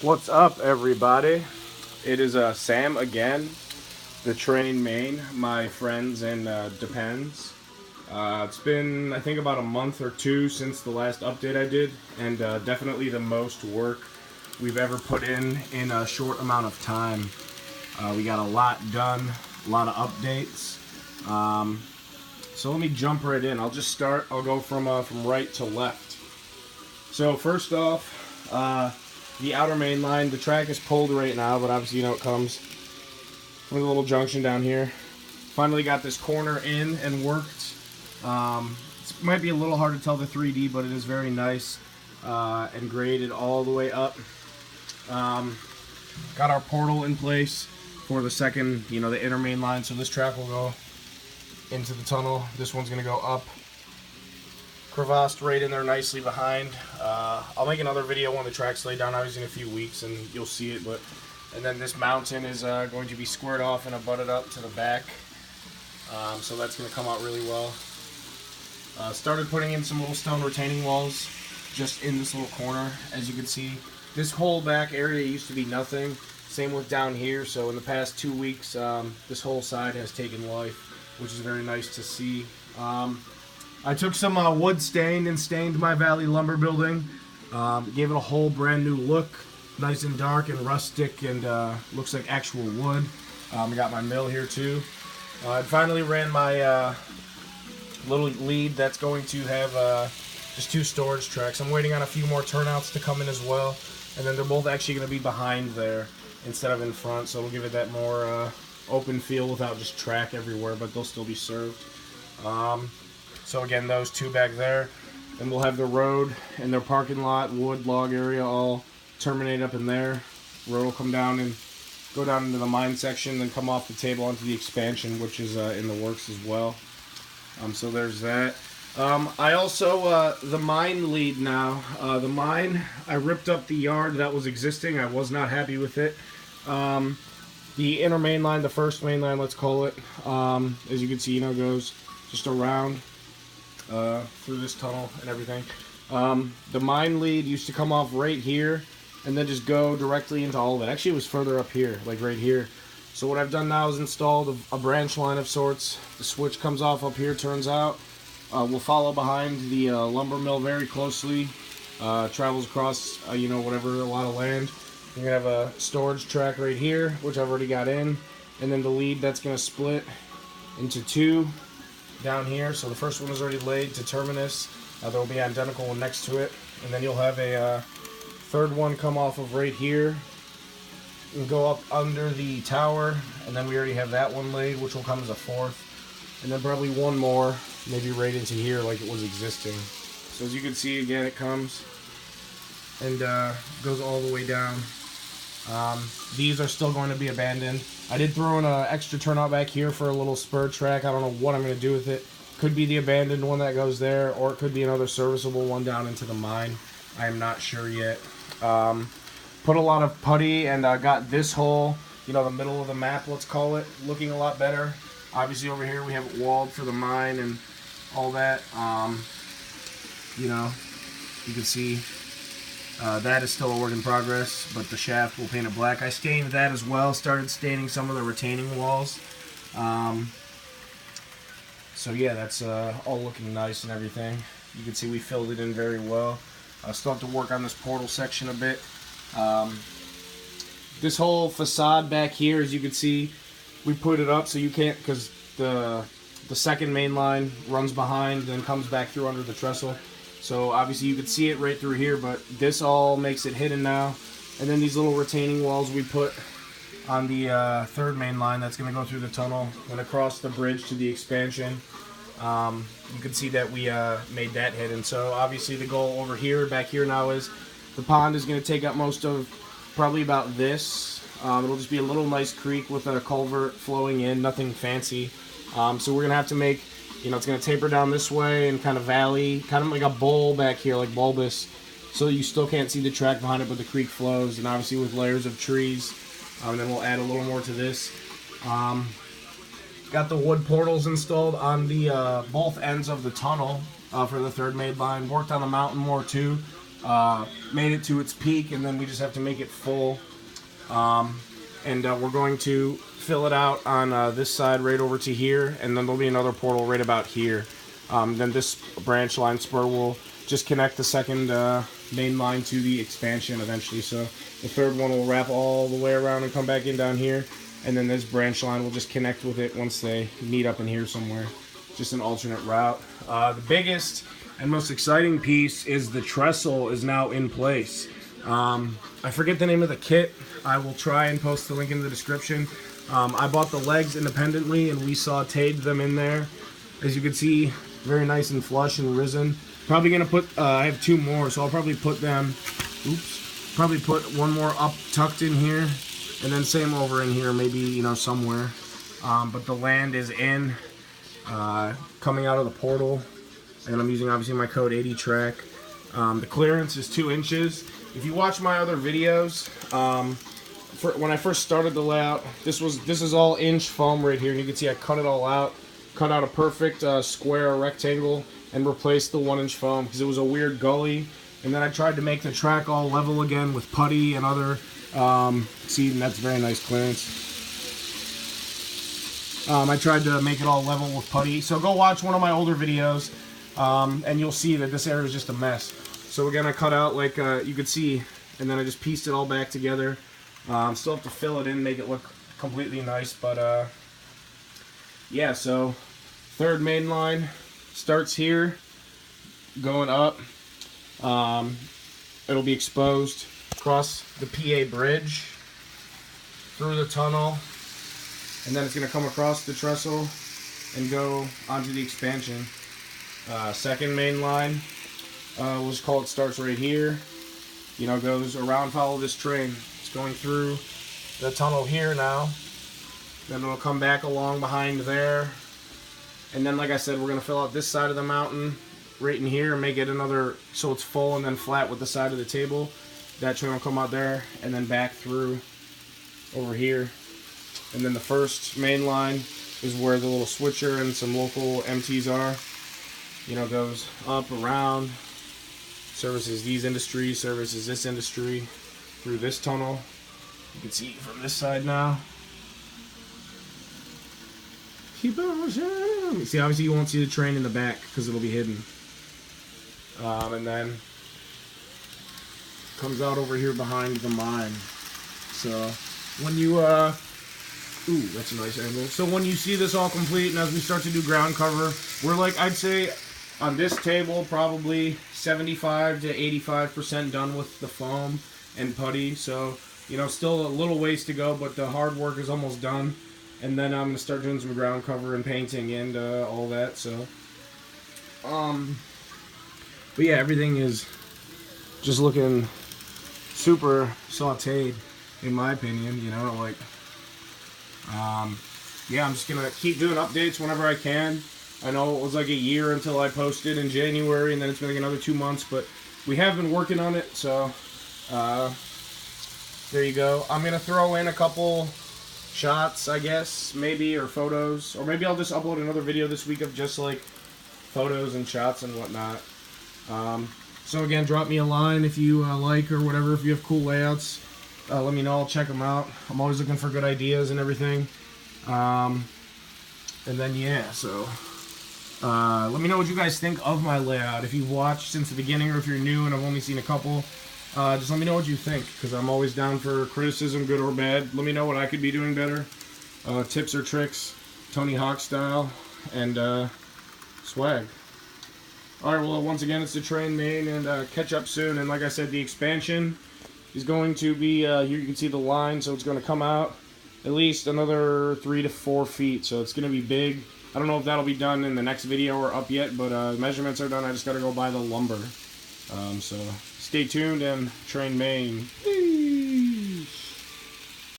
What's up, everybody? It is Sam again, the train main, my friends, and depends. It's been, I think, about a month or two since the last update I did, and definitely the most work we've ever put in a short amount of time. We got a lot done, a lot of updates. So let me jump right in. I'll just start. I'll go from right to left. So first off, the outer main line. The track is pulled right now, but obviously you know it comes from the little junction down here. Finally got this corner in and worked. It might be a little hard to tell the 3D, but it is very nice and graded all the way up. Got our portal in place for the second, the inner main line. So this track will go into the tunnel. This one's going to go up. Crevassed right in there nicely behind. I'll make another video when the track's laid down, obviously in a few weeks, and you'll see it. And then this mountain is going to be squared off and abutted up to the back. So that's going to come out really well. Started putting in some little stone retaining walls just in this little corner. As you can see, this whole back area used to be nothing. Same with down here. So in the past 2 weeks, this whole side has taken life, which is very nice to see. I took some wood stain and stained my Valley lumber building. Gave it a whole brand new look. Nice and dark and rustic, and looks like actual wood. I got my mill here too. I finally ran my little lead that's going to have just 2 storage tracks. I'm waiting on a few more turnouts to come in as well, and then they're both actually going to be behind there instead of in front, so it'll give it that more open feel without just track everywhere, but they'll still be served. So again, those 2 back there. Then we'll have the road and their parking lot, wood, log area all terminate up in there. Road will come down and go down into the mine section, then come off the table onto the expansion, which is in the works as well. So there's that. I also, the mine lead now. The mine, I ripped up the yard that was existing. I was not happy with it. The inner main line, the first main line, let's call it, as you can see, goes just around through this tunnel and everything. The mine lead used to come off right here and then just go directly into all of it. Actually, it was further up here, like right here. So what I've done now is installed a branch line of sorts. The switch comes off up here, turns out. We'll follow behind the lumber mill very closely. Travels across, whatever, a lot of land. You're going to have a storage track right here, which I've already got in. And then the lead, that's going to split into 2 down here. So the first one is already laid to terminus. There will be an identical one next to it. And then you'll have a third one come off of right here and go up under the tower, and then we already have that one laid, which will come as a 4th, and then probably one more, maybe right into here like it was existing. So as you can see, again, it comes and goes all the way down. These are still going to be abandoned. I did throw in an extra turnout back here for a little spur track. I don't know what I'm going to do with it. Could be the abandoned one that goes there, or it could be another serviceable one down into the mine. I am not sure yet. Put a lot of putty and got this hole, the middle of the map, let's call it, looking a lot better. Obviously over here we have it walled for the mine and all that. You can see that is still a work in progress, but the shaft will paint it black. I stained that as well, started staining some of the retaining walls. So yeah, that's all looking nice and everything. You can see we filled it in very well. I still have to work on this portal section a bit. This whole facade back here, as you can see, we put it up so you can't, because the second main line runs behind, then comes back through under the trestle. So obviously you can see it right through here, but this all makes it hidden now. And then these little retaining walls we put on the third main line that's going to go through the tunnel and across the bridge to the expansion. You can see that we made that hidden. So obviously the goal over here, back here now, is the pond is going to take up most of probably about this. It'll just be a little nice creek with a culvert flowing in, nothing fancy. So we're going to have to make, it's going to taper down this way and kind of valley, kind of like a bowl back here, like bulbous, so you still can't see the track behind it, but the creek flows, and obviously with layers of trees. And then we'll add a little more to this. Got the wood portals installed on the both ends of the tunnel for the third main line. Worked on the mountain more too. made it to its peak, and then we just have to make it full. And we're going to fill it out on this side right over to here, and then there'll be another portal right about here. Then this branch line spur will just connect the second main line to the expansion eventually. So the third one will wrap all the way around and come back in down here, and then this branch line will just connect with it once they meet up in here somewhere. Just an alternate route. The biggest and most exciting piece is the trestle is now in place. I forget the name of the kit. I will try and post the link in the description. I bought the legs independently, and we sauteed them in there. As you can see, very nice and flush and risen. Probably gonna put, I have 2 more, so I'll probably put them, probably put one more up tucked in here, and then same over in here, maybe, you know, somewhere. But the land is in, coming out of the portal, and I'm using obviously my code 80track. The clearance is 2 inches. If you watch my other videos, when I first started the layout, this is all inch foam right here, and you can see I cut it all out, cut out a perfect square rectangle, and replaced the 1-inch foam because it was a weird gully. And then I tried to make the track all level again with putty and other. See, and that's very nice clearance. I tried to make it all level with putty. So go watch one of my older videos, and you'll see that this area is just a mess. So again, I cut out like you could see, and then I just pieced it all back together. Still have to fill it in, make it look completely nice, but yeah. So third main line starts here, going up. It'll be exposed across the PA bridge, through the tunnel, and then it's going to come across the trestle and go onto the expansion. Second main line, we'll just call it, starts right here. You know, goes around, follow this train. It's going through the tunnel here now. Then it'll come back along behind there. And then, like I said, we're going to fill out this side of the mountain right in here and make it another, so it's full and then flat with the side of the table. That train will come out there and then back through over here. And then the first main line is where the little switcher and some local MTs are. You know, goes up, around, services these industries, services this industry, through this tunnel. You can see from this side now. Keep on shining. See, obviously you won't see the train in the back because it'll be hidden. And then comes out over here behind the mine. So when you ooh, that's a nice angle. So when you see this all complete, and as we start to do ground cover, we're like, I'd say on this table probably 75 to 85% done with the foam and putty. So, you know, still a little ways to go, but the hard work is almost done. And then I'm gonna start doing some ground cover and painting and all that. So, but yeah, everything is just looking super sauteed, in my opinion. You know, like, yeah, I'm just gonna keep doing updates whenever I can. I know it was like a year until I posted in January, and then it's been like another 2 months, but we have been working on it. So, there you go. I'm gonna throw in a couple shots, I guess, maybe, or photos, or maybe I'll just upload another video this week of just like photos and shots and whatnot. So again, drop me a line if you like or whatever. If you have cool layouts, let me know. I'll check them out. I'm always looking for good ideas and everything. And then yeah, so let me know what you guys think of my layout. If you've watched since the beginning, or if you're new and I've only seen a couple, just let me know what you think, because I'm always down for criticism, good or bad. Let me know what I could be doing better. Tips or tricks, Tony Hawk style, and swag. Alright, well, once again, it's the train main, and catch up soon. And like I said, the expansion is going to be, here you can see the line, so it's going to come out at least another 3 to 4 feet, so it's going to be big. I don't know if that'll be done in the next video or up yet, but measurements are done. I just got to go buy the lumber. So stay tuned, and train main.